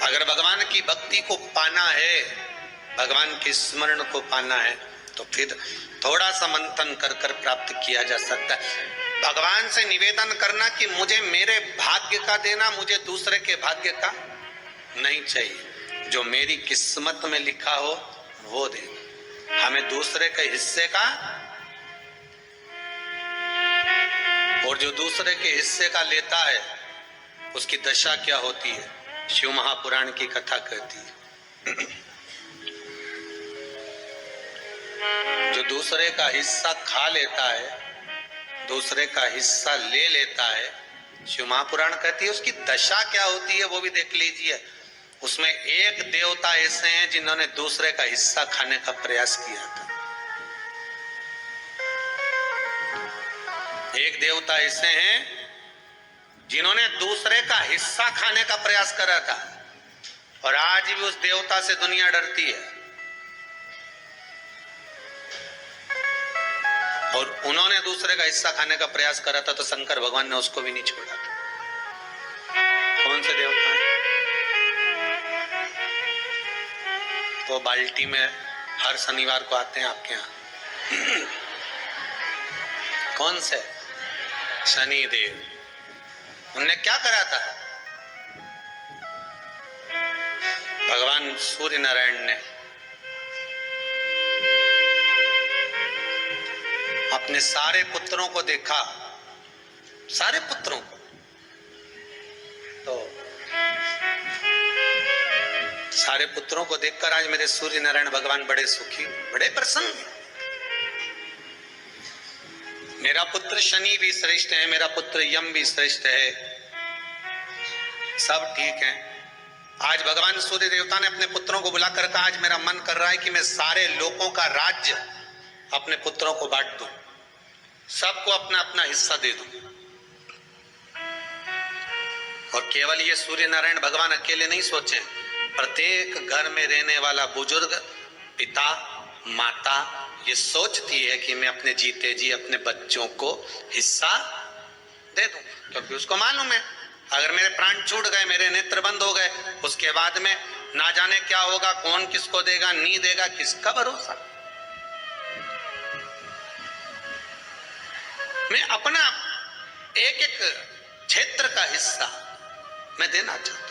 अगर भगवान की भक्ति को पाना है, भगवान के स्मरण को पाना है, तो फिर थोड़ा सा मंथन कर कर प्राप्त किया जा सकता है। भगवान से निवेदन करना कि मुझे मेरे भाग्य का देना, मुझे दूसरे के भाग्य का नहीं चाहिए। जो मेरी किस्मत में लिखा हो वो देना, हमें दूसरे के हिस्से का, और जो दूसरे के हिस्से का लेता है उसकी दशा क्या होती है, शिव महापुराण की कथा कहती है। जो दूसरे का हिस्सा खा लेता है, दूसरे का हिस्सा ले लेता है, शिव महापुराण कहती है उसकी दशा क्या होती है वो भी देख लीजिए। उसमें एक देवता ऐसे हैं जिन्होंने दूसरे का हिस्सा खाने का प्रयास किया था। एक देवता ऐसे हैं जिन्होंने दूसरे का हिस्सा खाने का प्रयास करा था, और आज भी उस देवता से दुनिया डरती है। और उन्होंने दूसरे का हिस्सा खाने का प्रयास करा था तो शंकर भगवान ने उसको भी नहीं छोड़ा था। कौन से देवता है? वो बाल्टी में हर शनिवार को आते हैं आपके यहाँ। कौन से? शनि देव। उनने क्या करा था? भगवान सूर्य नारायण ने अपने सारे पुत्रों को देखा, सारे पुत्रों को, तो सारे पुत्रों को देखकर आज मेरे सूर्य नारायण भगवान बड़े सुखी, बड़े प्रसन्न। मेरा पुत्र शनि भी श्रेष्ठ है, मेरा पुत्र यम भी श्रेष्ठ है, सब ठीक है। आज भगवान सूर्य देवता ने अपने पुत्रों को बुलाकर कहा, आज मेरा मन कर रहा है कि मैं सारे लोगों का राज्य अपने पुत्रों को बांट दूं, सबको अपना अपना हिस्सा दे दूं। और केवल ये सूर्य नारायण भगवान अकेले नहीं सोचे, प्रत्येक घर में रहने वाला बुजुर्ग, पिता, माता ये सोचती है कि मैं अपने जीते जी अपने बच्चों को हिस्सा दे दूं, क्योंकि उसको मालूम है अगर मेरे प्राण छूट गए, मेरे नेत्र बंद हो गए, उसके बाद में ना जाने क्या होगा, कौन किसको देगा, नहीं देगा, किसका भरोसा। मैं अपना एक एक क्षेत्र का हिस्सा मैं देना चाहता हूं।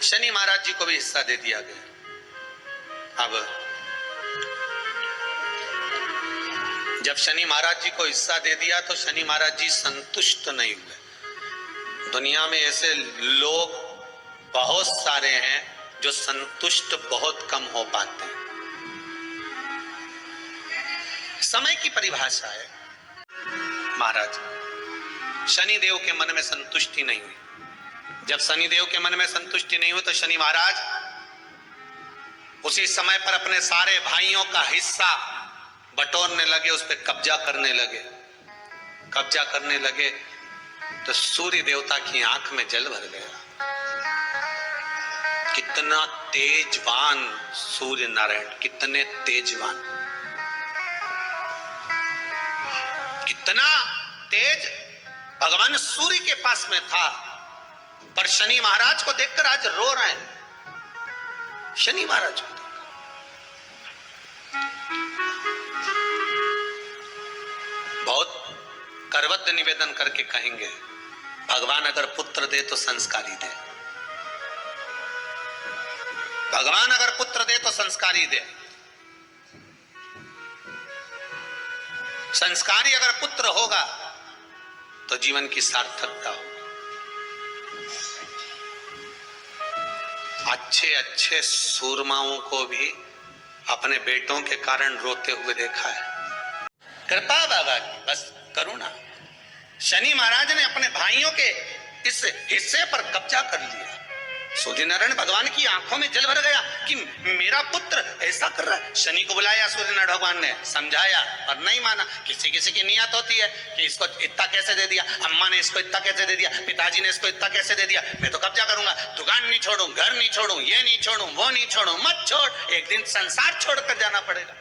शनि महाराज जी को भी हिस्सा दे दिया गया। अब जब शनि महाराज जी को हिस्सा दे दिया तो शनि महाराज जी संतुष्ट नहीं हुए। दुनिया में ऐसे लोग बहुत सारे हैं जो संतुष्ट बहुत कम हो पाते हैं। समय की परिभाषा है। महाराज शनि देव के मन में संतुष्टि नहीं हुई। जब शनि देव के मन में संतुष्टि नहीं हुई तो शनि महाराज उसी समय पर अपने सारे भाइयों का हिस्सा बटोरने लगे, उस पर कब्जा करने लगे। कब्जा करने लगे तो सूर्य देवता की आंख में जल भर गया। कितना तेजवान सूर्य नारायण, कितने तेजवान, कितना तेज भगवान सूर्य के पास में था। पर शनि महाराज को देखकर आज रो रहे हैं। शनि महाराज को बहुत करबद्ध निवेदन करके कहेंगे, भगवान अगर पुत्र दे तो संस्कारी दे। भगवान अगर पुत्र दे तो संस्कारी दे। संस्कारी अगर पुत्र होगा तो जीवन की सार्थकता हो। अच्छे अच्छे सूरमाओं को भी अपने बेटों के कारण रोते हुए देखा है। कृपा बाबा की, बस करुणा। शनि महाराज ने अपने भाइयों के इस हिस्से पर कब्जा कर लिया। सूर्य नारायण भगवान की आंखों में जल भर गया कि मेरा पुत्र ऐसा कर रहा है। शनि को बुलाया सूर्य नारायण भगवान ने, समझाया और नहीं माना। किसी किसी की नियत होती है कि इसको इतना कैसे दे दिया, अम्मा ने इसको इतना कैसे दे दिया, पिताजी ने इसको इतना कैसे दे दिया, मैं तो कब्जा करूंगा, दुकान नहीं छोड़ू, घर नहीं छोड़ू, ये नहीं छोड़ू, वो नहीं छोड़ू। मत छोड़, एक दिन संसार छोड़कर जाना पड़ेगा।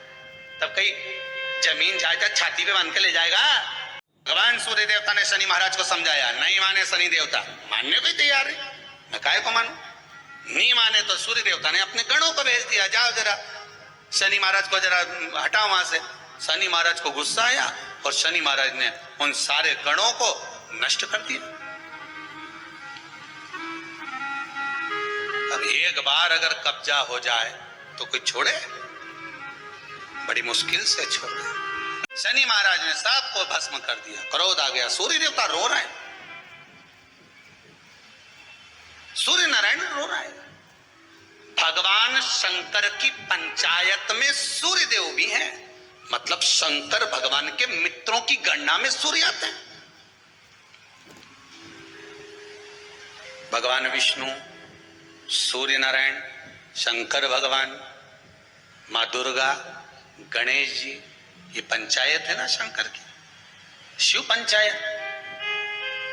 तब कहीं जमीन जायदाद छाती पे बांध के ले जाएगा। भगवान सूर्य देवता ने शनि महाराज को समझाया, नहीं माने शनि देवता, मानने को ही तैयार है, मैं काहे को मानूं? नहीं माने तो सूर्य देवता ने अपने गणों को भेज दिया, जाओ जरा शनि महाराज को जरा हटाओ वहां से। शनि महाराज को गुस्सा आया और शनि महाराज ने उन सारे गणों को नष्ट कर दिया। अब एक बार अगर कब्जा हो जाए तो कोई छोड़े? बड़ी मुश्किल से छोड़े। शनि महाराज ने सबको भस्म कर दिया, क्रोध आ गया, सूर्य देवता रो रहे हैं, सूर्य नारायण रो रहा है। भगवान शंकर की पंचायत में सूर्य देव भी हैं, मतलब शंकर भगवान के मित्रों की गणना में सूर्य आते हैं। भगवान विष्णु, सूर्य नारायण, शंकर भगवान, मां दुर्गा, गणेश जी, ये पंचायत है ना शंकर की, शिव पंचायत।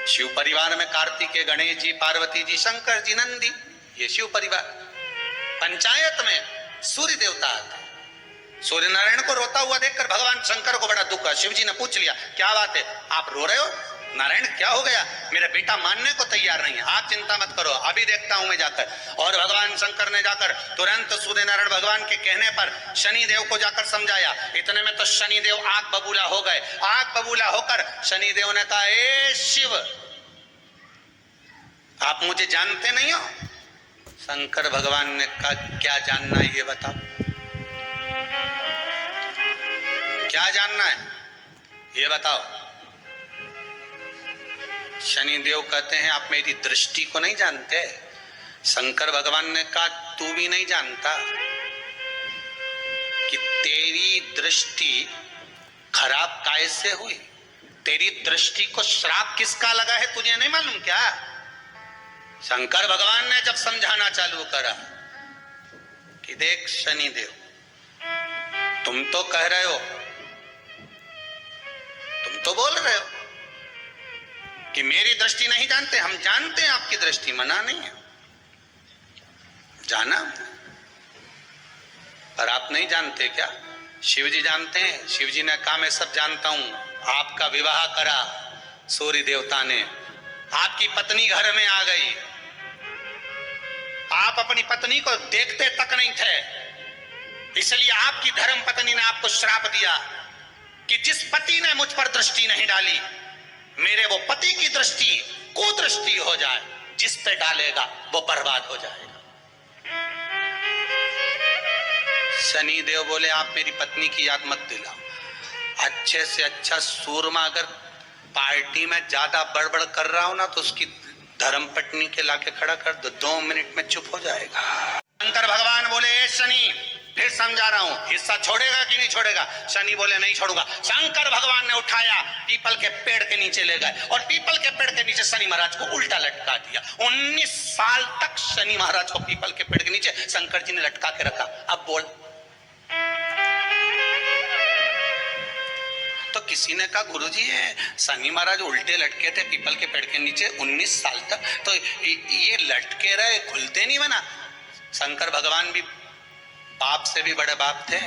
शिव परिवार में कार्तिकेय, गणेश जी, पार्वती जी, शंकर जी, नंदी, ये शिव परिवार। पंचायत में सूर्य देवता आता है। सूर्य नारायण को रोता हुआ देखकर भगवान शंकर को बड़ा दुख हुआ। शिव जी ने पूछ लिया, क्या बात है, आप रो रहे हो? नारायण क्या हो गया? मेरा बेटा मानने को तैयार नहीं है। आप चिंता मत करो, अभी देखता हूं मैं जाकर। और भगवान शंकर ने जाकर तुरंत सूर्य नारायण भगवान के कहने पर शनि देव को जाकर समझाया। इतने में तो शनि देव आग बबूला हो गए। आग बबूला होकर शनि देव ने कहा, ए शिव, आप मुझे जानते नहीं हो? शंकर भगवान ने कहा, क्या जानना है ये बताओ, क्या जानना है ये बताओ। शनि देव कहते हैं, आप मेरी दृष्टि को नहीं जानते। शंकर भगवान ने कहा, तू भी नहीं जानता कि तेरी दृष्टि खराब कैसे हुई? तेरी दृष्टि को श्राप किसका लगा है तुझे नहीं मालूम क्या? शंकर भगवान ने जब समझाना चालू करा कि देख शनि देव, तुम तो कह रहे हो, तुम तो बोल रहे हो कि मेरी दृष्टि नहीं जानते। हम जानते हैं आपकी दृष्टि, मना नहीं है, जाना, पर आप नहीं जानते क्या? शिव जी जानते हैं। शिव जी ने कहा, मैं सब जानता हूं। आपका विवाह करा सूर्य देवता ने, आपकी पत्नी घर में आ गई, आप अपनी पत्नी को देखते तक नहीं थे, इसलिए आपकी धर्म पत्नी ने आपको श्राप दिया कि जिस पति ने मुझ पर दृष्टि नहीं डाली, मेरे वो पति की दृष्टि कुदृष्टि हो जाए, जिस पे डालेगा वो बर्बाद हो जाएगा। शनि देव बोले, आप मेरी पत्नी की याद मत दिलाओ। अच्छे से अच्छा सूरमा अगर पार्टी में ज्यादा बड़बड़ कर रहा हो ना, तो उसकी धर्म पत्नी के लाके खड़ा कर दो, 2 मिनट में चुप हो जाएगा। शंकर भगवान बोले, ए शनि, फिर समझा रहा हूं, हिस्सा छोड़ेगा कि नहीं छोड़ेगा? शनि बोले, नहीं छोड़ूंगा। शंकर भगवान ने उठाया, पीपल के पेड़ के नीचे ले गए और पीपल के पेड़ के नीचे शनि महाराज को उल्टा लटका दिया। 19 साल तक शनि महाराज को पीपल के पेड़ के नीचे शंकर जी ने लटका के रखा। अब बोल, तो किसी ने कहा, गुरुजी ये शनि महाराज उल्टे लटके थे पीपल के पेड़ के नीचे 19 साल तक, तो ये लटके रहे, खुलते नहीं बना? शंकर भगवान भी बाप से भी बड़े बाप थे,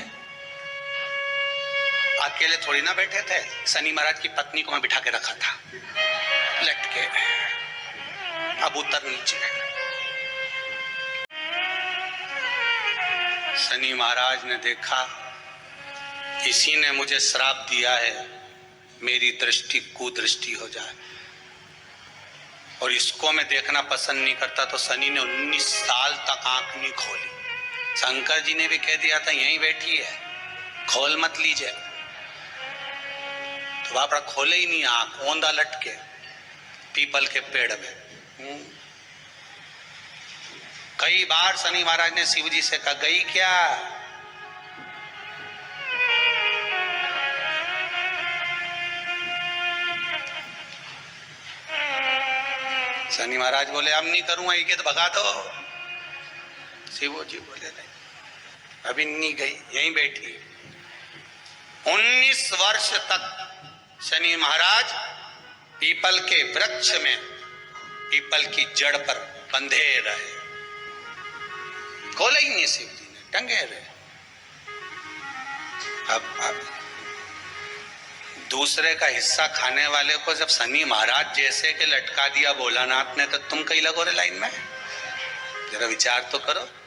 अकेले थोड़ी ना बैठे थे। शनि महाराज की पत्नी को मैं बिठा के रखा था लटके, अब उतर नीचे। शनि महाराज ने देखा, इसी ने मुझे श्राप दिया है, मेरी दृष्टि कुदृष्टि हो जाए, और इसको मैं देखना पसंद नहीं करता। तो शनि ने 19 साल तक आंख नहीं खोली। शंकर जी ने भी कह दिया था, यहीं बैठी है, खोल मत लीजिए, तो बाप रा खोले ही नहीं आंख, ओंधा लटके पीपल के पेड़ में। कई बार शनि महाराज ने शिव जी से कहा, गई क्या? शनि महाराज बोले, अब नहीं करूंगा, ये तो भगा दो। शिव जी बोले, नहीं, अभी नहीं गई, यहीं बैठी। 19 वर्ष तक शनि महाराज पीपल के वृक्ष में, पीपल की जड़ पर बंधे रहे, खोले ही नहीं शिव जी ने, टंगे रहे। अब दूसरे का हिस्सा खाने वाले को जब शनि महाराज जैसे के लटका दिया भोलानाथ ने, तो तुम कहीं लगो रे लाइन में? जरा विचार तो करो।